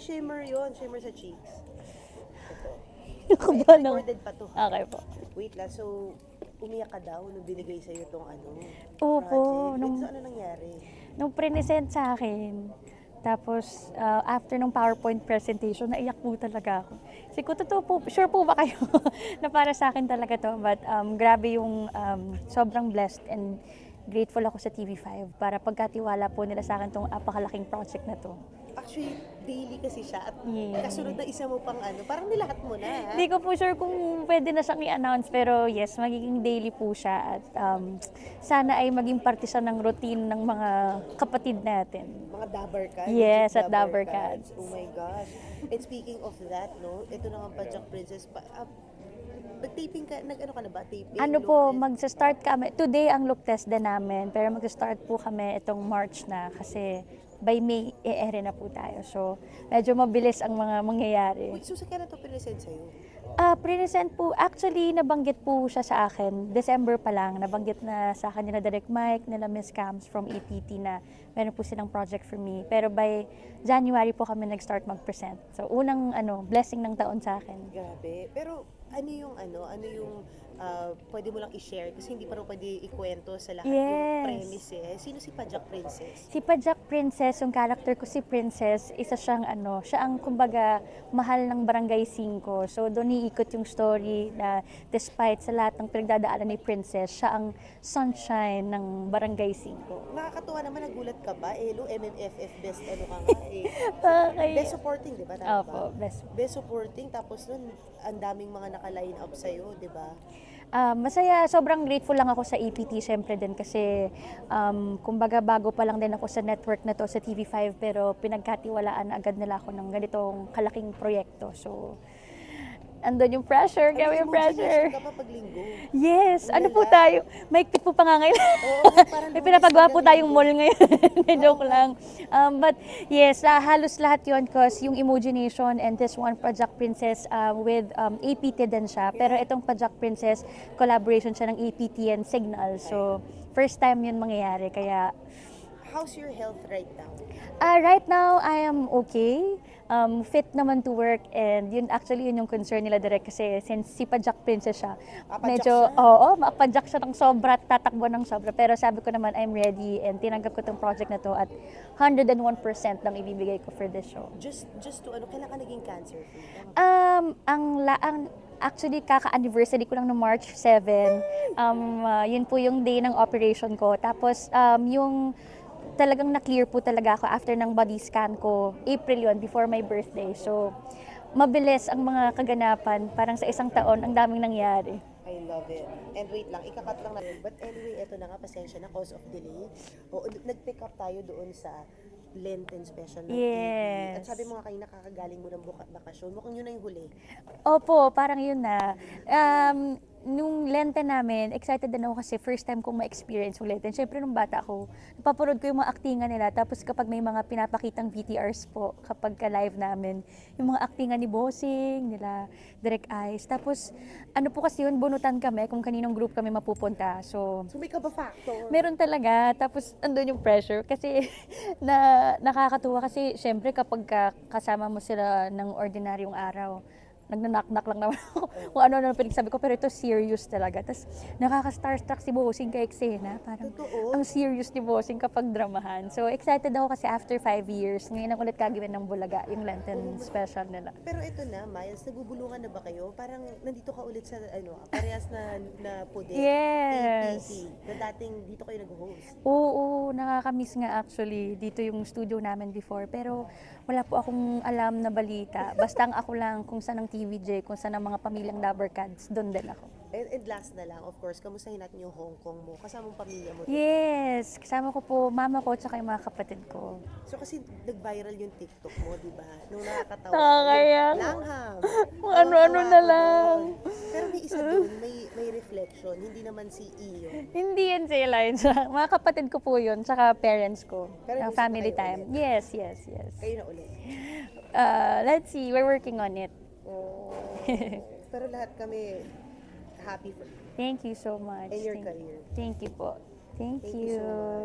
shimmer yun. Shimmer sa cheeks. Ito. Kaba Ito, ng... recorded pa to. Ha? Okay po. Wait lang. So, umiyak ka daw nung binigay sa'yo itong Opo, project. Wait, so ano nangyari? nung present sa akin, tapos after ng PowerPoint presentation, naiyak po talaga ako. Kasi kung totoo po, sure po ba kayo na para sa akin talaga to? But grabe yung sobrang blessed and grateful ako sa TV5 para pagkatiwala po nila sa akin tong apakalaking project na to. Actually, daily kasi siya. At Yeah. kasunod na isa mo pang parang nilahat mo na. Hindi ko po sure kung pwede na siyang i-announce, pero yes, magiging daily po siya at sana ay maging parte siya ng routine ng mga kapatid natin. Mga Dabber Cats. Yes, legit at Dabber Cats. Oh my gosh. And speaking of that, no, ito na nga Pajak Princess. Nag-taping ka, nag-ano ka na ba? Taping? Ano look po, test? magsa-start kami. Today ang look test din namin, pero magsa-start po kami itong March na kasi by May, e-ere na po tayo. So, medyo mabilis ang mga mangyayari. Wait, so sa kaya na ito present sa'yo? Present po, actually, nabanggit po siya sa akin. December pa lang, nabanggit na sa akin nila Direct Mike, nila Miss Cams from APT na meron po silang project for me. Pero by January po kami nag-start mag-present. So, unang blessing ng taon sa akin. Grabe. Pero ano yung pwede mo lang i-share kasi hindi pa rin pwede ikwento sa lahat yung Yes. premise eh. Sino si Pajak Princess? Si Pajak Princess, yung character ko si Princess, isa siyang siya ang kumbaga mahal ng Barangay 5. So doon iikot yung story na despite sa lahat ng pinagdadaanan ni Princess, siya ang sunshine ng Barangay 5. Nakakatuwa naman, nagulat ka ba? Hello, MMFF, best ano ka nga eh. Okay. Best supporting, di ba? Tama Opo, ba? best. Best supporting, tapos nun, ang daming mga naka-line up sa'yo, di ba? Masaya, sobrang grateful lang ako sa APT syempre din kasi kumbaga bago pa lang din ako sa network na to sa TV5 pero pinagkatiwalaan agad nila ako ng ganitong kalaking proyekto. So, andun yung pressure, grabe yung pressure. Ka pa pag linggo. Yes, ano po Wala. tayo? Mahigpit po pangangailangan. Oo, parang May Lunes pinapagawa po hanggang tayong Linggo. mall ngayon. Joke lang. But yes, halos lahat yon cause yung Imagination and this one Pajak Princess with APT din siya. Pero itong Pajak Princess, collaboration siya ng APT and Signal. So, first time yun mangyayari. Kaya, How's your health right now? right now, I am okay. Fit naman to work and yun actually yun yung concern nila direct kasi since si Pajak Princess siya, Pajak medyo, siya. oo, mapajak siya ng sobra, tatakbo ng sobra. Pero sabi ko naman, I'm ready and tinanggap ko tong project na to at 101% lang ibibigay ko for this show. Just to kailan ka naging cancer free? Tama. Actually, kaka-anniversary ko lang no March 7. Yun po yung day ng operation ko. Tapos, yung talagang na-clear po talaga ako after ng body scan ko. April yon before my birthday. So, mabilis ang mga kaganapan. Parang sa isang taon, ang daming nangyari. I love it. And wait lang, ikakat lang natin. But anyway, eto na nga, pasensya na, cause of delay. O, nag-pick up tayo doon sa Lenten special ng TV. Yes. At sabi mo nga kayo, nakakagaling mo ng bakasyon. Mukhang yun na yung huli. Opo, parang yun na. Nung Lenten namin, excited din ako kasi first time kong ma-experience yung Lenten. Siyempre, nung bata ako, napapanood ko yung mga aktingan nila. Tapos kapag may mga pinapakitang VTRs po, kapag ka-live namin, yung mga aktingan ni Bossing, nila Direct Eyes. Tapos, ano po kasi yun, bunutan kami kung kaninong group kami mapupunta. So, So may kaba factor. meron talaga. Tapos, andun yung pressure. Kasi, nakakatuwa kasi, syempre, kapag kasama mo sila ng ordinaryong araw, nagnanaknak lang naman ako kung ano pinagsabi ko, pero ito serious talaga. Tapos nakaka-starstruck si Bossing kay eksena. Parang Totoo. ang serious ni Bossing kapag dramahan. So excited ako kasi after 5 years, ngayon ang ulit kagawin ng Bulaga, yung Lenten special nila. Pero ito na, Miles, nagbubulungan na ba kayo? Parang nandito ka ulit sa, parehas na pude. Yes. APT, na dating dito kayo nag-host. Oo, nakakamiss nga actually. Dito yung studio namin before. Pero wala po akong alam na balita. Basta ang ako lang kung saan ang TVJ, kung saan ang mga pamilyang Dabber Cats, doon din ako. And last na lang, of course, kamustahin natin yung Hong Kong mo. Kasama mong pamilya mo. Yes, kasama ko po mama ko at saka yung mga kapatid ko. So kasi nag-viral yung TikTok mo, di ba? Nung nakakatawa. Nakakaya. Yung Langham. Kung ano-ano Nakakatawa na ako lang. doon. Pero may isa doon, may reflection. Hindi naman si Iyo. Hindi yan si Elijah. Mga kapatid ko po yun, tsaka parents ko. Pero Yung gusto family kayo time. ulit? Yes, yes, yes. Kayo na ulit. Let's see, we're working on it. Oh. Pero lahat kami happy for you Thank you so much. and your Thank- career. Thank you po. Thank Thank you so you. much.